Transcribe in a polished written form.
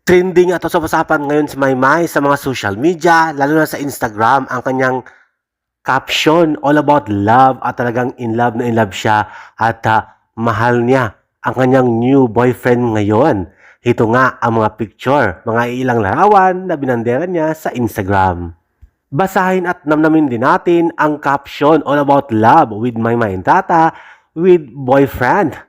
Trending at usapan ngayon si Maymay sa mga social media, lalo na sa Instagram, ang kanyang caption all about love at talagang in love na in love siya at mahal niya ang kanyang new boyfriend ngayon. Ito nga ang mga picture, mga ilang larawan na binandera niya sa Instagram. Basahin at namnamin din natin ang caption all about love with Maymay and Tata with boyfriend.